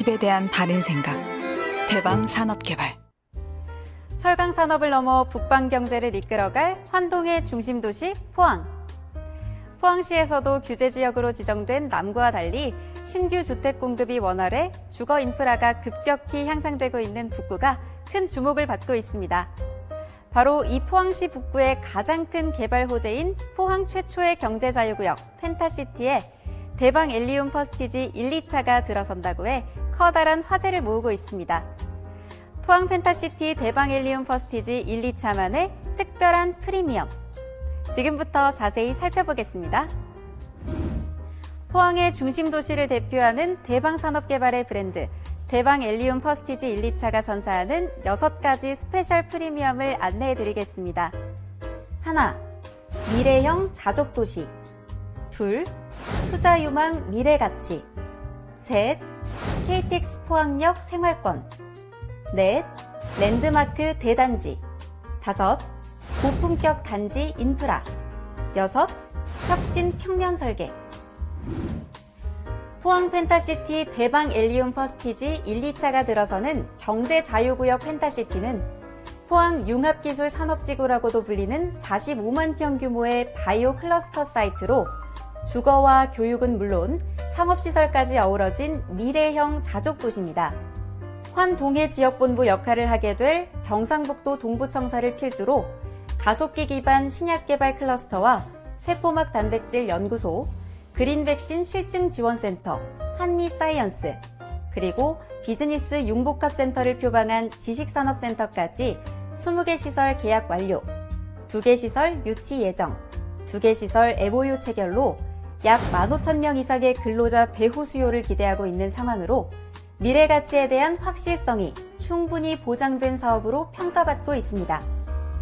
집에 대한 바른 생각. 대방 산업개발. 철강 산업을 넘어 북방 경제를 이끌어갈 환동의 중심 도시 포항. 포항시에서도 규제 지역으로 지정된 남구와 달리 신규 주택 공급이 원활해 주거 인프라가 급격히 향상되고 있는 북구가 큰 주목을 받고 있습니다. 바로 이 포항시 북구의 가장 큰 개발 호재인 포항 최초의 경제자유구역 펜타시티에 대방 엘리움 퍼스티지 1, 2차가 들어선다고 해 커다란 화제를 모으고 있습니다. 포항 펜타시티 대방 엘리움 퍼스티지 1, 2차만의 특별한 프리미엄. 지금부터 자세히 살펴보겠습니다. 포항의 중심 도시를 대표하는 대방 산업개발의 브랜드 대방 엘리움 퍼스티지 1, 2차가 선사하는 6가지 스페셜 프리미엄을 안내해드리겠습니다. 하나, 미래형 자족도시. 둘, 투자유망 미래가치. 셋, KTX 포항역 생활권. 넷, 랜드마크 대단지. 다섯, 고품격 단지 인프라. 여섯, 혁신 평면 설계. 포항 펜타시티 대방 엘리움 퍼스티지 1, 2차가 들어서는 경제자유구역 펜타시티는 포항 융합기술 산업지구라고도 불리는 45만 평 규모의 바이오 클러스터 사이트로 주거와 교육은 물론 상업시설까지 어우러진 미래형 자족도시입니다. 환동해 지역본부 역할을 하게 될 경상북도 동부청사를 필두로 가속기 기반 신약개발 클러스터와 세포막 단백질 연구소, 그린백신 실증지원센터, 한미사이언스, 그리고 비즈니스 융복합센터를 표방한 지식산업센터까지 20개 시설 계약 완료, 2개 시설 유치 예정, 2개 시설 MOU 체결로 약 15,000명 이상의 근로자 배후 수요를 기대하고 있는 상황으로 미래 가치에 대한 확실성이 충분히 보장된 사업으로 평가받고 있습니다.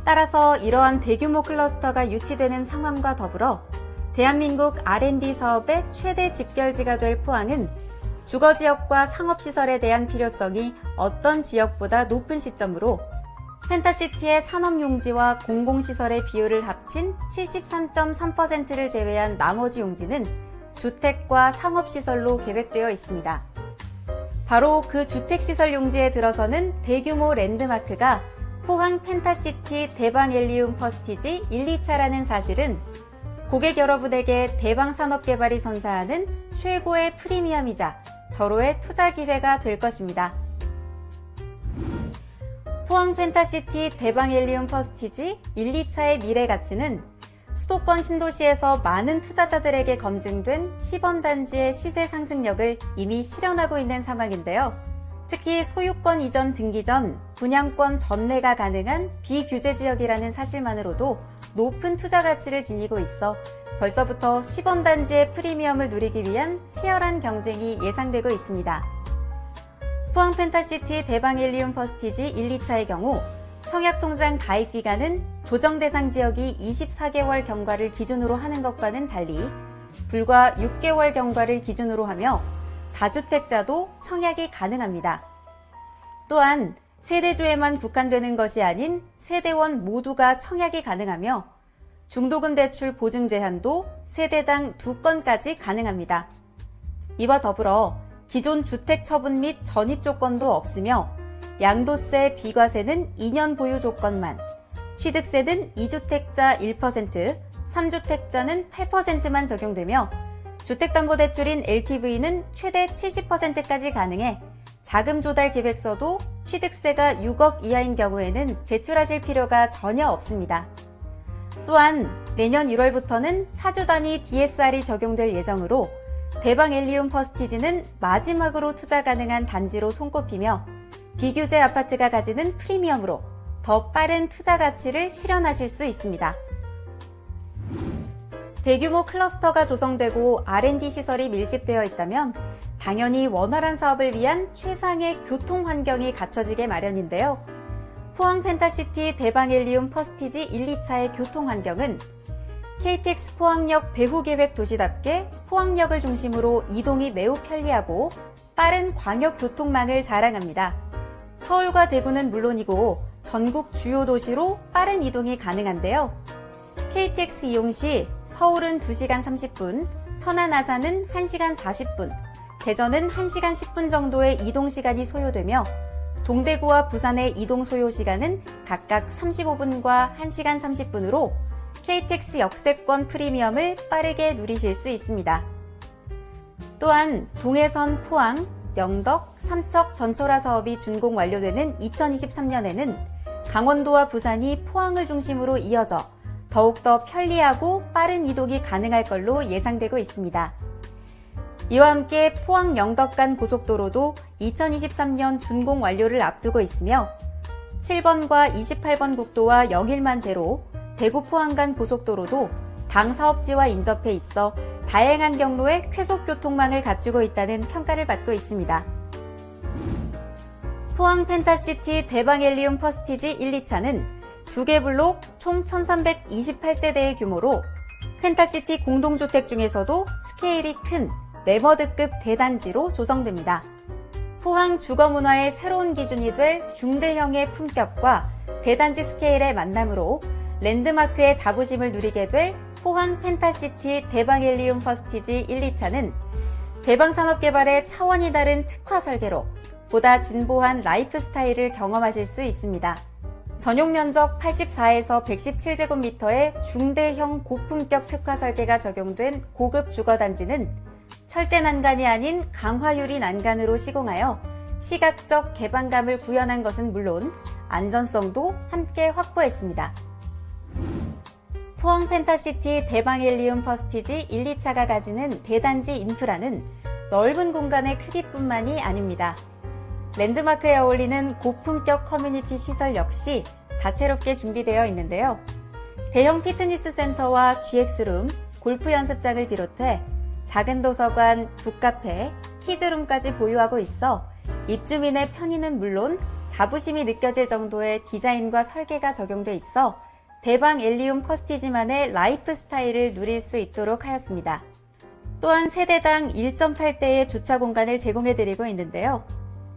따라서 이러한 대규모 클러스터가 유치되는 상황과 더불어 대한민국 R&D 사업의 최대 집결지가 될 포항은 주거지역과 상업시설에 대한 필요성이 어떤 지역보다 높은 시점으로 펜타시티의 산업용지와 공공시설의 비율을 합친 73.3%를 제외한 나머지 용지는 주택과 상업시설로 계획되어 있습니다. 바로 그 주택시설 용지에 들어서는 대규모 랜드마크가 포항 펜타시티 대방 엘리움 퍼스티지 1, 2차라는 사실은 고객 여러분에게 대방 산업개발이 선사하는 최고의 프리미엄이자 절호의 투자 기회가 될 것입니다. 포항 펜타시티 대방 엘리움 퍼스티지 1, 2차의 미래 가치는 수도권 신도시에서 많은 투자자들에게 검증된 시범단지의 시세 상승력을 이미 실현하고 있는 상황인데요. 특히 소유권 이전 등기 전 분양권 전매가 가능한 비규제 지역이라는 사실만으로도 높은 투자 가치를 지니고 있어 벌써부터 시범단지의 프리미엄을 누리기 위한 치열한 경쟁이 예상되고 있습니다. 포항 펜타시티 대방 엘리움 퍼스티지 1, 2차의 경우 청약통장 가입 기간은 조정 대상 지역이 24개월 경과를 기준으로 하는 것과는 달리 불과 6개월 경과를 기준으로 하며 다주택자도 청약이 가능합니다. 또한 세대주에만 국한되는 것이 아닌 세대원 모두가 청약이 가능하며 중도금 대출 보증 제한도 세대당 2건까지 가능합니다. 이와 더불어 기존 주택 처분 및 전입 조건도 없으며 양도세, 비과세는 2년 보유 조건만, 취득세는 2주택자 1%, 3주택자는 8%만 적용되며 주택담보대출인 LTV는 최대 70%까지 가능해 자금 조달 계획서도 취득세가 6억 이하인 경우에는 제출하실 필요가 전혀 없습니다. 또한 내년 1월부터는 차주 단위 DSR이 적용될 예정으로 대방 엘리움 퍼스티지는 마지막으로 투자 가능한 단지로 손꼽히며 비규제 아파트가 가지는 프리미엄으로 더 빠른 투자 가치를 실현하실 수 있습니다. 대규모 클러스터가 조성되고 R&D 시설이 밀집되어 있다면 당연히 원활한 사업을 위한 최상의 교통 환경이 갖춰지게 마련인데요. 포항 펜타시티 대방 엘리움 퍼스티지 1, 2차의 교통 환경은 KTX 포항역 배후 계획 도시답게 포항역을 중심으로 이동이 매우 편리하고 빠른 광역 교통망을 자랑합니다. 서울과 대구는 물론이고 전국 주요 도시로 빠른 이동이 가능한데요. KTX 이용 시 서울은 2시간 30분, 천안 아산은 1시간 40분, 대전은 1시간 10분 정도의 이동 시간이 소요되며 동대구와 부산의 이동 소요 시간은 각각 35분과 1시간 30분으로 KTX 역세권 프리미엄을 빠르게 누리실 수 있습니다. 또한 동해선 포항, 영덕, 삼척 전철화 사업이 준공 완료되는 2023년에는 강원도와 부산이 포항을 중심으로 이어져 더욱더 편리하고 빠른 이동이 가능할 걸로 예상되고 있습니다. 이와 함께 포항 영덕 간 고속도로도 2023년 준공 완료를 앞두고 있으며 7번과 28번 국도와 영일만대로 대구 포항 간 고속도로도 당 사업지와 인접해 있어 다양한 경로의 쾌속 교통망을 갖추고 있다는 평가를 받고 있습니다. 포항 펜타시티 대방엘리움 퍼스티지 1, 2차는 2개 블록 총 1328세대의 규모로 펜타시티 공동주택 중에서도 스케일이 큰 네머드급 대단지로 조성됩니다. 포항 주거문화의 새로운 기준이 될 중대형의 품격과 대단지 스케일의 만남으로 랜드마크의 자부심을 누리게 될 포항 펜타시티 대방엘리움 퍼스티지 1, 2차는 대방산업개발의 차원이 다른 특화 설계로 보다 진보한 라이프 스타일을 경험하실 수 있습니다. 전용 면적 84에서 117제곱미터의 중대형 고품격 특화 설계가 적용된 고급 주거단지는 철제 난간이 아닌 강화유리 난간으로 시공하여 시각적 개방감을 구현한 것은 물론 안전성도 함께 확보했습니다. 포항 펜타시티 대방엘리움 퍼스티지 1, 2차가 가지는 대단지 인프라는 넓은 공간의 크기뿐만이 아닙니다. 랜드마크에 어울리는 고품격 커뮤니티 시설 역시 다채롭게 준비되어 있는데요. 대형 피트니스 센터와 GX룸, 골프 연습장을 비롯해 작은 도서관, 북카페, 키즈룸까지 보유하고 있어 입주민의 편의는 물론 자부심이 느껴질 정도의 디자인과 설계가 적용돼 있어 대방 엘리움 퍼스티지만의 라이프 스타일을 누릴 수 있도록 하였습니다. 또한 세대당 1.8대의 주차 공간을 제공해드리고 있는데요.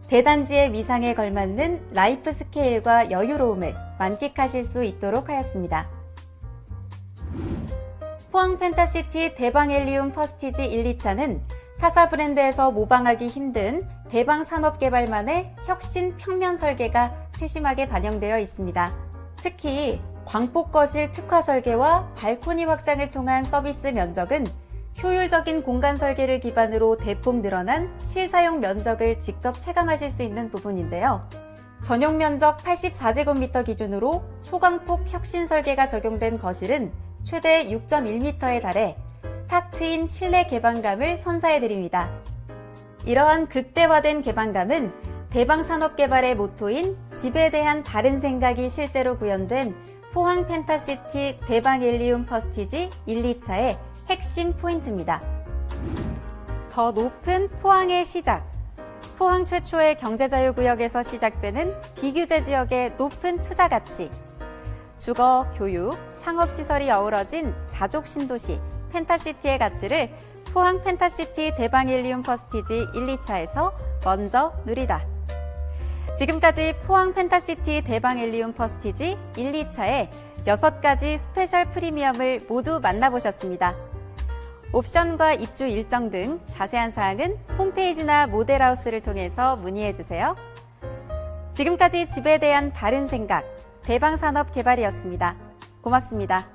대단지의 위상에 걸맞는 라이프 스케일과 여유로움을 만끽하실 수 있도록 하였습니다. 포항 펜타시티 대방엘리움 퍼스티지 1, 2차는 타사 브랜드에서 모방하기 힘든 대방 산업개발만의 혁신 평면 설계가 세심하게 반영되어 있습니다. 특히 광폭거실 특화 설계와 발코니 확장을 통한 서비스 면적은 효율적인 공간 설계를 기반으로 대폭 늘어난 실사용 면적을 직접 체감하실 수 있는 부분인데요. 전용 면적 84제곱미터 기준으로 초광폭 혁신 설계가 적용된 거실은 최대 6.1m에 달해 탁 트인 실내 개방감을 선사해드립니다. 이러한 극대화된 개방감은 대방산업개발의 모토인 집에 대한 바른 생각이 실제로 구현된 포항 펜타시티 대방엘리움 퍼스티지 1, 2차의 핵심 포인트입니다. 더 높은 포항의 시작. 포항 최초의 경제자유구역에서 시작되는 비규제 지역의 높은 투자 가치. 주거, 교육, 상업시설이 어우러진 자족 신도시 펜타시티의 가치를 포항 펜타시티 대방엘리움 퍼스티지 1, 2차에서 먼저 누리다. 지금까지 포항 펜타시티 대방엘리움 퍼스티지 1, 2차의 6가지 스페셜 프리미엄을 모두 만나보셨습니다. 옵션과 입주 일정 등 자세한 사항은 홈페이지나 모델하우스를 통해서 문의해주세요. 지금까지 집에 대한 바른 생각, 대방산업개발이었습니다. 고맙습니다.